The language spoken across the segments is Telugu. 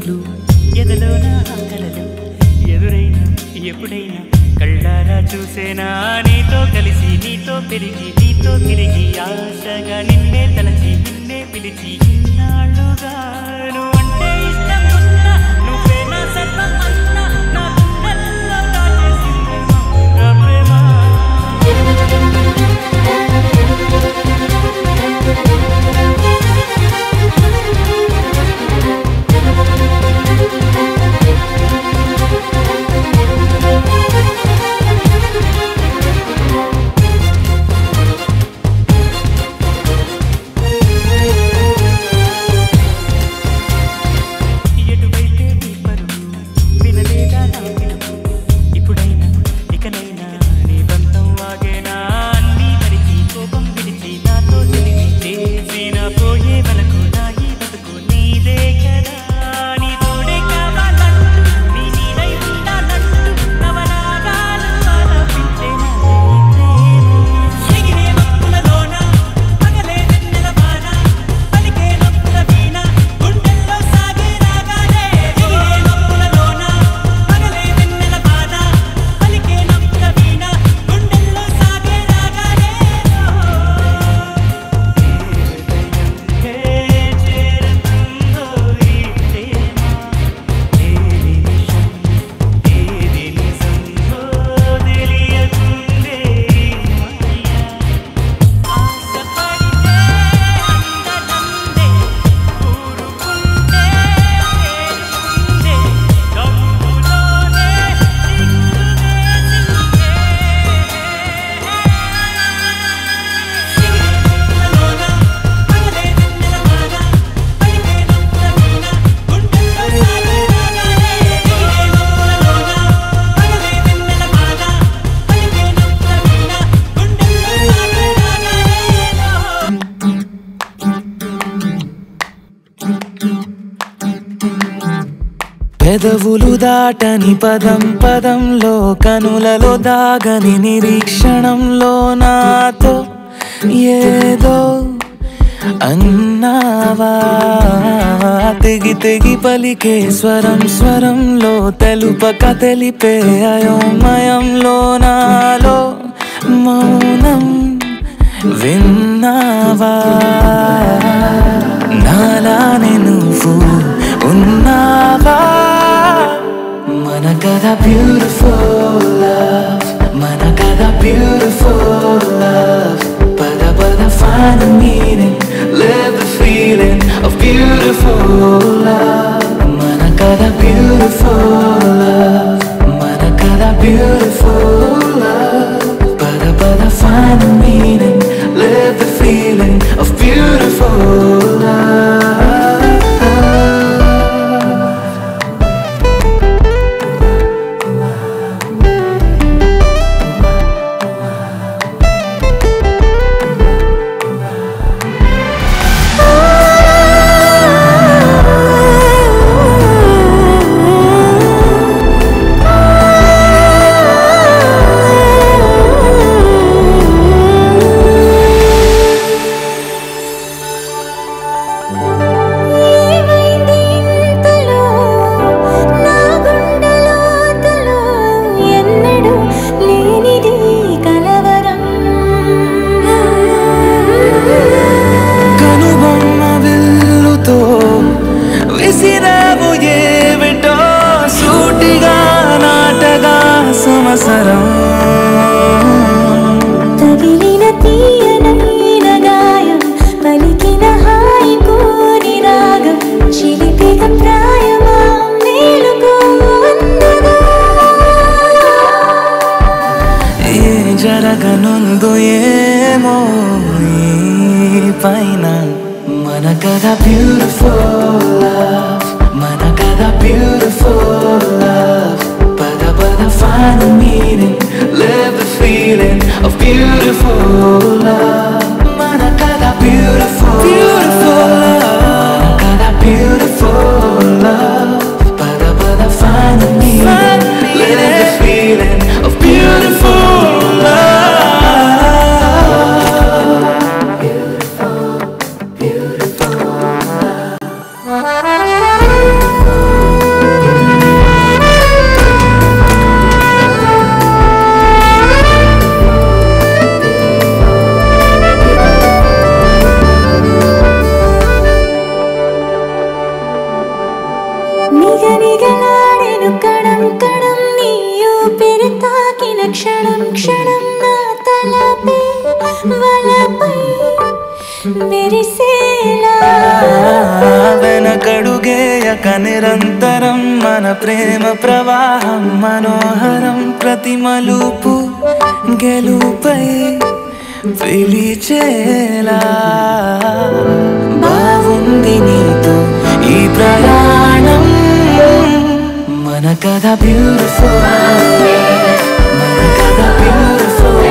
కనులు ఎదలోన కలలు ఎదురైనా ఎప్పుడైనా కళ్ళారా చూసేనా నీతో కలిసి నీతో పెరిగి నీతో తిరిగి ఆశగా నిన్నే తలచి నిన్నే పిలిచి ఇన్నాళ్ళుగా నువ్వంటే ఇష్టం ఉన్నా నువ్వే నా సర్వం అన్నా నా గుండెల్లో దాచేసిందే మౌన ప్రేమ పెదవులు దాటని పదం పదంలో కనులలో దాగని నిరీక్షణంలో నాతో ఏదో అన్నావా తెగి తెగి పలికే స్వరం స్వరంలో తెలుపక తెలిపే అయోమయంలో నాలో మౌనం విన్నావా నాలానే నువ్వు ఉన్నావా మన కథ బ్యూటిఫుల్ లవ్ మన కథ బ్యూటిఫుల్ లవ్ పద పద find the meaning live the feeling of beautiful love మన కథ beautiful love మన కథ beautiful love పద పద find the meaning live the feeling of beautiful love తగిలిన తీయనైన గాయం పలికిన హాయి కోరి రాగం చిలిపిక ప్రాయమా మేలుకో అందగా ఏ జరగనుందో ఏమో ఈ పైన మన కథ బ్యూటిఫుల్ లవ్ మన కథ బ్యూటిఫుల్ లవ్ పద పద find the meaning live the feeling of beautiful love మన కథ beautiful beautiful love మన కథ beautiful love పద పద find the meaning live the feeling of beautiful love beautiful beautiful love నిగనిగలాడెను కణం కణం నీ ఊపిరి తాకిన క్షణం క్షణం నా తలపై వలపై మెరిసేలా వెనకడుగేయక నిరంతరం మన ప్రేమ ప్రవాహం మనోహరం ప్రతి మలుపు గెలుపై పిలిచేలా బాగుంది నీతో ఈ ప్రయాణం మన కథ బ్యూటిఫుల్ మన కథ బ్యూటిఫుల్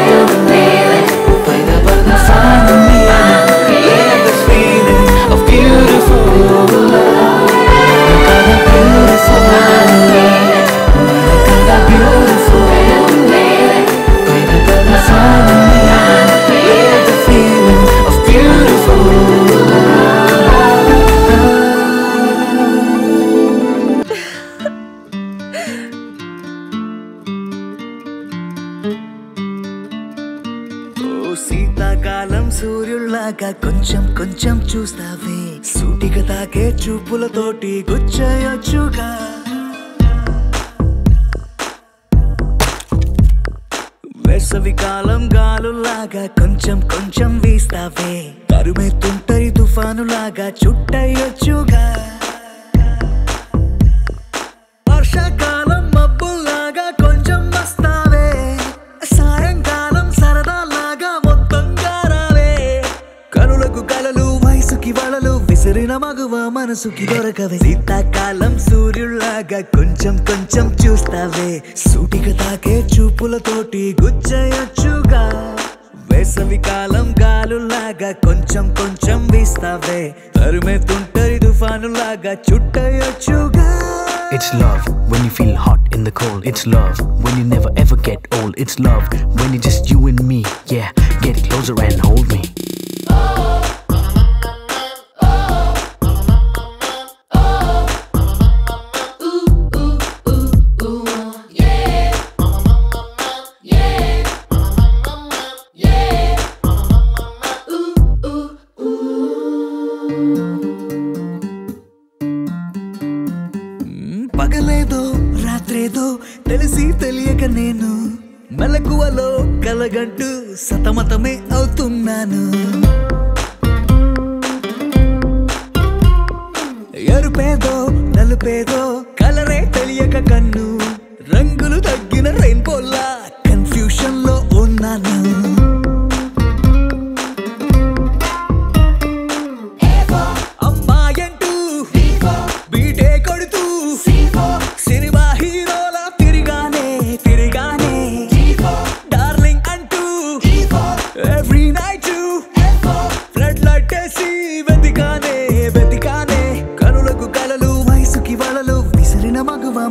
పద పద finally let the feeling of beautiful మన కథ beautiful మన కథ beautiful పద పద finally let the feeling of beautiful శీతాకాలం సూర్యుల్లాగా కొంచెం కొంచెం చూస్తావే సూటిగా తాకే చూపులతోటి గుచ్చయొచ్చుగా వేసవికాలం గాలులాగా కొంచెం కొంచెం వీస్తావే తరుమెత్తుంటరి తుఫానులాగా చుట్టయొచ్చుగా వర్షాకాలం మబ్బుల్లాగా కొంచెం వస్తావే సాయంకాలం సరదాలాగా మొత్తంగా రావే కనులకు కలలు వయసుకి వలలు విసిరిన మగువ మనసుకి దొరకవే శీతాకాలం సూర్యుల్లాగా కొంచెం కొంచెం చూస్తావే సూటిగా తాకే చూపులతోటి గుచ్చయొచ్చుగా వేసవికాలం గాలులాగా కొంచెం కొంచెం వీస్తావే తరుమెత్తుంటరి తుఫానులాగా చుట్టయొచ్చుగా. It's love when you feel hot in the cold. It's love when you never ever get old. It's love when it's just you and me. Yeah, get closer and hold me. పగలేదో రాత్రేదో తెలిసి తెలియక నేను మెలకువలో కలగంటూ సతమతమే అవుతున్నాను ఎరుపేదో నలుపేదో కలరే తెలియక కన్ను రంగులు తగ్గిన రెయిన్బోలా కన్ఫ్యూషన్ లో ఉన్నాను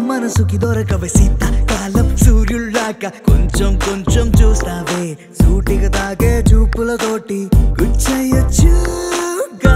మనసుకి దొరకవే శీతాకాలం సూర్యుల్లాగా కొంచెం కొంచెం చూస్తావే సూటిగా తాగే చూపులతోటి గుచ్చయొచ్చుగా.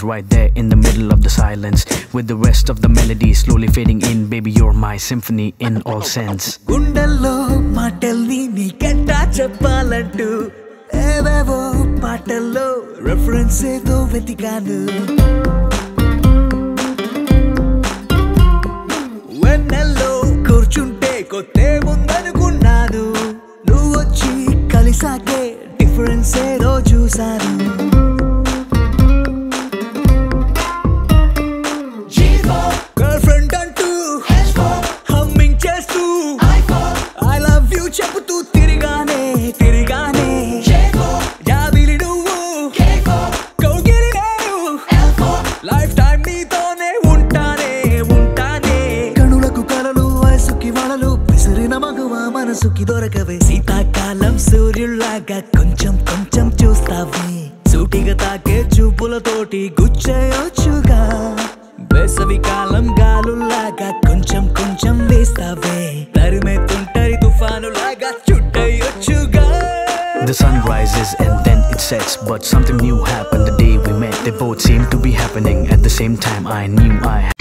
Right there in the middle of the silence with the rest of the melody slowly fading in. Baby, you're my symphony in all sense. గుండెల్లో మాటల్ని నీకెట్టా చెప్పాలంటూ ఏవేవో పాటల్లో రెఫరెన్స్ ఏదో వెతికాను వెన్నెల్లో కూర్చుంటే కొత్తే ముందనుకున్నాను నువ్వు వచ్చి కలిసాకే డిఫరెన్స్ ఏదో చూశాను చెబుతూ తిరిగానే తిరిగానే యాదిలి నువ్వు కౌగిలి నేను లైఫ్ టైం నీతోనే ఉంటానే ఉంటానే కనులకు కలలు వయసుకి వలలు విసిరిన మగువ మనసుకి దొరకవే శీతాకాలం సూర్యుల్లాగా కొంచెం కొంచెం చూస్తావే పూలతోటి గుచ్చేయొచ్చుగా వేసవి కాలం గాలులాగా కొంచెం కొంచెం వేస్తావే తరిమే తుంటరి తుఫానులాగా చుట్టయొచ్చుగా The sun rises and then it sets, but something new happened the day we met. They both seemed to be happening at the same time. I knew I had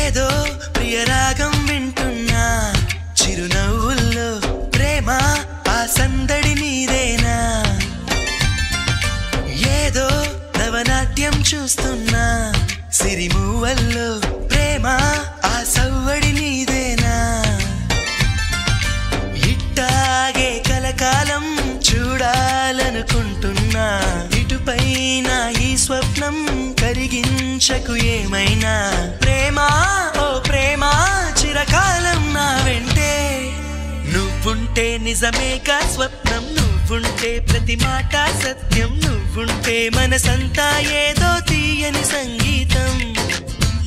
ఏదో ప్రియరాగం వింటున్నా చిరునవ్వుల్లో ప్రేమ ఆ సందడి నీదేనా ఏదో నవనాట్యం చూస్తున్నా సిరిమూవల్లో ప్రేమ ఆ సవ్వడి నీదేనా ఇట్టాగే కలకాలం చూడాలనుకుంటున్నా ఇటుపైన ఈ స్వప్నం కరిగించకు ఏమైనా ప్రేమా ఓ ప్రేమా చిరకాలం నా వెంటే నువ్వుంటే నిజమేగా స్వప్నం నువ్వుంటే ప్రతి మాట సత్యం నువ్వుంటే మనసంతా ఏదో తీయని సంగీతం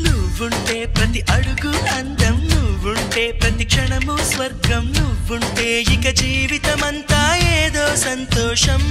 నువ్వుంటే ప్రతి అడుగు అందం నువ్వుంటే ప్రతి క్షణము స్వర్గం నువ్వుంటే ఇక జీవితమంతా ఏదో సంతోషం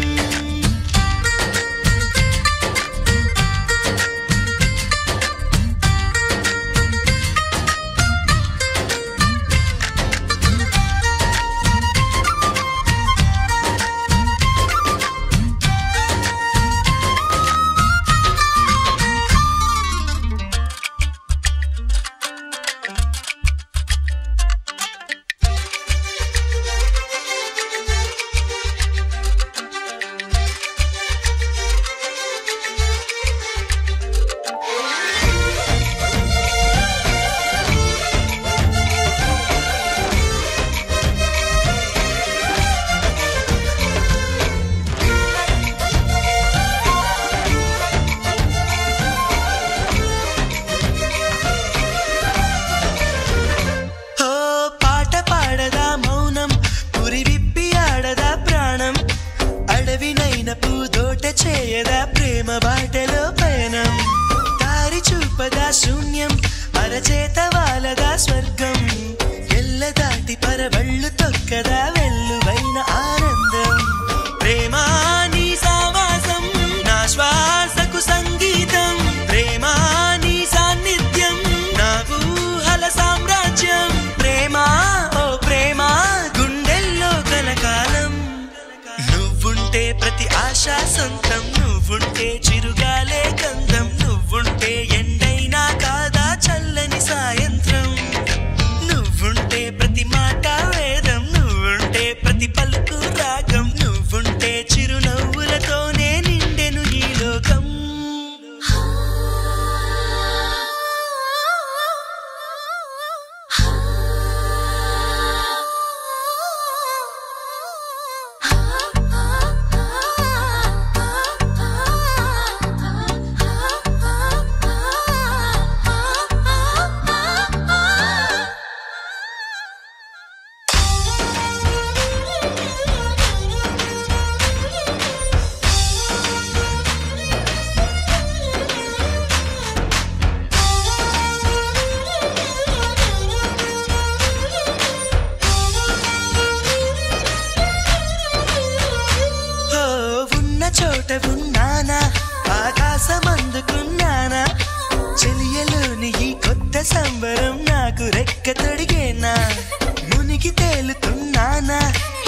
చేయదా ప్రేమ బాటలో పయనం దారి చూపదా శూన్యం అరచేత వాలదా స్వర్గం ఎల్ల దాటి పరవళ్ళు తొక్కదా వెల్లువైన ఆనందం ప్రేమా నీ సావాసం నా శ్వాసకు సంగీతం ప్రేమా నీ సాన్నిధ్యం నా ఊహల సామ్రాజ్యం ప్రేమా ఓ ప్రేమా గుండెల్లో కలకాలం నువ్వుంటే ప్రతి ఆశ సొంతం నువ్వుంటే చిరుగాలే గంధం నువ్వుంటే ఎండైనా కాదా చల్లని సాయంత్రం నువ్వుంటే ప్రతి మాట వేదం నువ్వుంటే ప్రతి పలుకు రాగం నువ్వుంటే చిరునవ్వులతోనే నిండెను ఈ లోకం చోట ఉన్నానా ఆకాశమందుకున్నానా చెలియలోని ఈ కొత్త సంబరం నాకు రెక్క తొడిగేనా మునిగి తేలుతున్నానా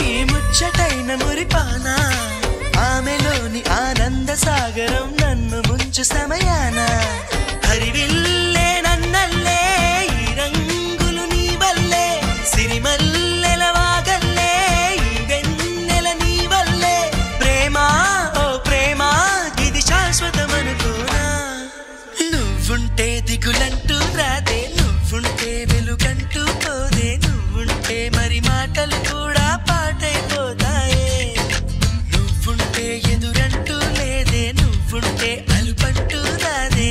ఈ ముచ్చటైన మురిపానా ఆమెలోని ఆనంద సాగరం నన్ను ముంచు సమయాన హరివిల్లే నన్నల్లే ఈ రంగులు నీ వల్లే సిరిమల్లెల వాగల్లే ఈ వెన్నెల నీ వల్లే ప్రేమా శాశ్వతమనుకోనా నువ్వుంటే దిగులంటూ రాదే నువ్వుంటే వెలుగంటూ పోదే నువ్వుంటే మరి మాటలు కూడా పాటైపోతాయే నువ్వుంటే ఎదురంటూ లేదే నువ్వుంటే అలుపంటూ రాదే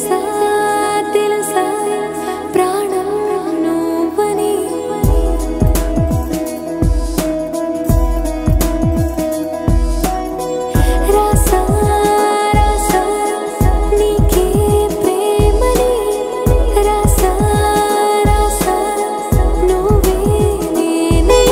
తెలుసా తెలుసా ప్రాణం నువ్వని రాసా రాసా నీకే ప్రేమని రాసా రాసా నువ్వే నేనే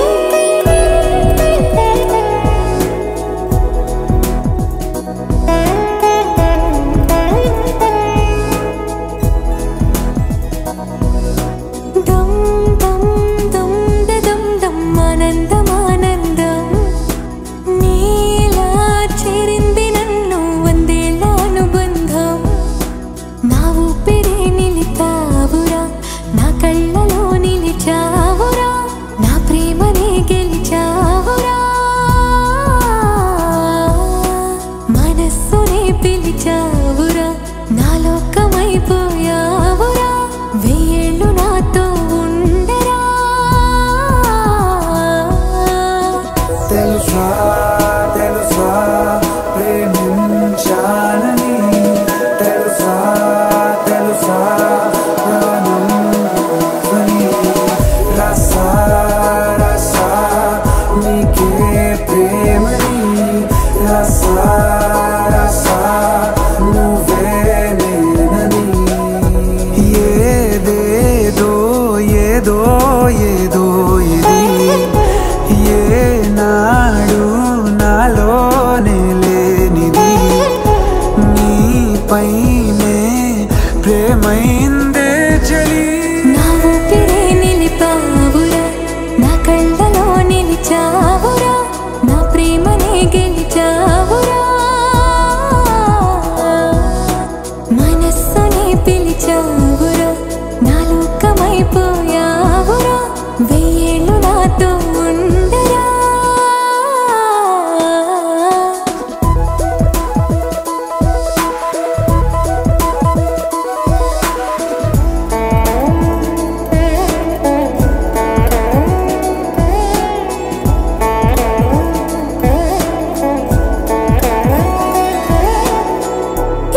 దమ్ దమ్ దమ్ దమ్ దమ్ ఆనందం ఆనందం నీలా చేరింది నన్ను వందేళ్ళ అనుబంధం నా ఊపిరే నిలిపావురా నా కళ్ళలో నిలిచావురా నా ప్రేమనే గెలిచావురా మనస్సునే పిలిచావురా నా లోకమైపోయావురా వెయ్యేళ్ళు నాతో ఉండరా తెలుసా తెలుసా ప్రేమించాలని తెలుసా తెలుసా ప్రాణం నువ్వని రసా రసా నీకే ప్రేమని రసా రసా నువ్వే నేనని ఏదేదో ఏదో ఏదో ఇది ఏనాడు నాలోనే లేనిది నీపైనే ప్రేమైందే చలి నా ఊపిరే నిలిపావురా నా కళ్ళలో నిలిచావురా నా ప్రేమనే గెలిచావురా మనస్సునే పిలిచావురా నా లోకమైపోయావురా వెయ్యేళ్ళు నాతో ఉండరా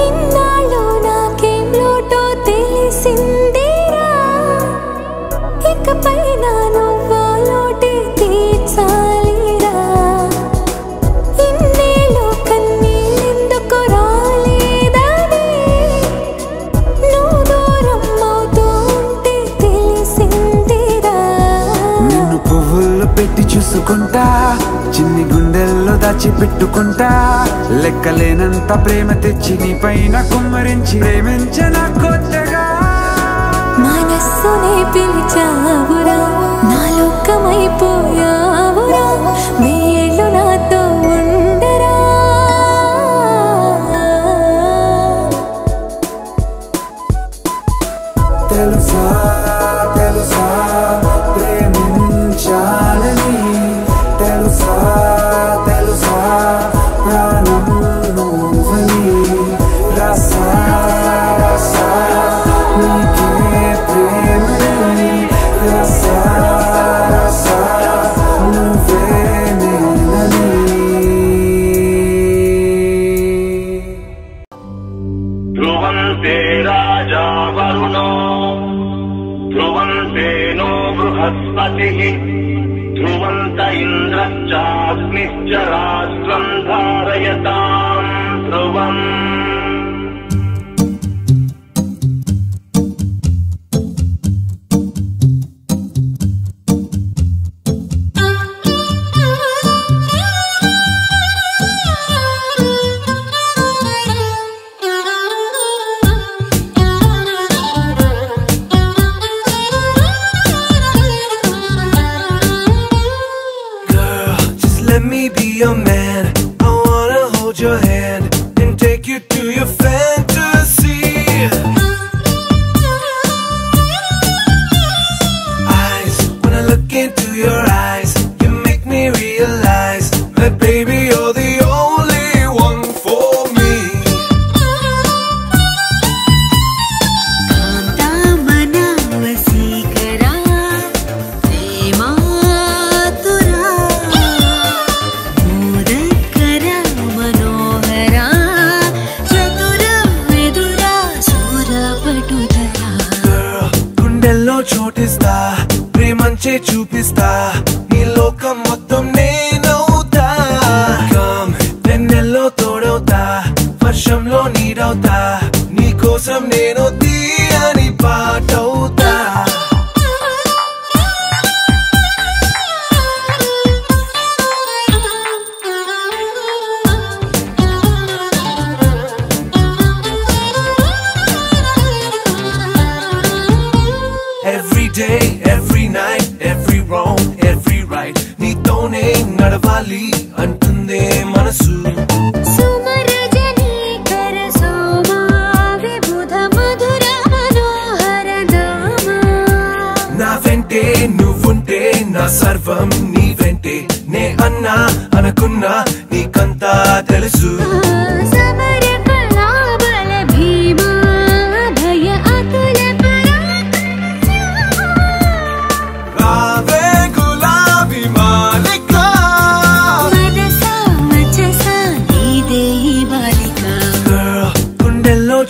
ఇన్నాళ్ళు నాకేం లోటో తెలిసిందిరా ఇకపై నా నువ్వా లోటే తీర్చాలిరా ఇన్నేళ్ళు కన్నీళ్ళెందుకు రాలేదని నువ్వు దూరం అవుతూ ఉంటే తెలిసిందిరా నిన్ను పువ్వుల్లో పెట్టి చూసుకుంటా చిన్ని గుండెల్లో దాచిపెట్టుకుంటా లెక్కలేనంత ప్రేమ తెచ్చి నీ పైన కుమ్మరించి ప్రేమించన కొత్తగా మనస్సునే పిలిచావురా నా లోకమైపోయావురా వెయ్యేళ్ళు నాతో ఉండరా తెలుసా తెలుసా ప్రేమించాలని తెలుసా తెలుసా ప్రాణం నువ్వని రసా రసా నీకే ప్రేమని రసా రసా నువ్వే నేనని ध्रुवन्ते राजा वरुणो ध्रुवन्ते नो बृहस्पतिः ध्रुवन्त इन्द्रश्चाग्निश्च राष्ट्रम् धारयताम् ध्रुवम् Girl, just let me be your man. I wanna hold మంచే చూపిస్తా నీ లోకం మొత్తం నేనవుతా వెన్నెల్లో తోడవుతా వర్షంలో నీడవుతా నీ కోసం నేను తీయని పాటవుతా Every day, every night, every wrong, every right నీతోనే నడవాలి అంటుందే మనసు నా వెంటే నువ్వుంటే నా సర్వం నీ వెంటే నే అన్నా అనుకున్నా నీకంతా తెలుసు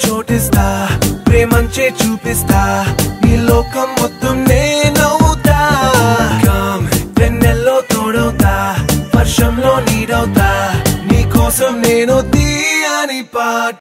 చోటిస్తా ప్రేమంచే చూపిస్తా నీ లోకం మొత్తం నేనవుతా వెన్నెల్లో తోడవుతా వర్షంలో నీడవుతా నీ కోసం నేను తీయని పాట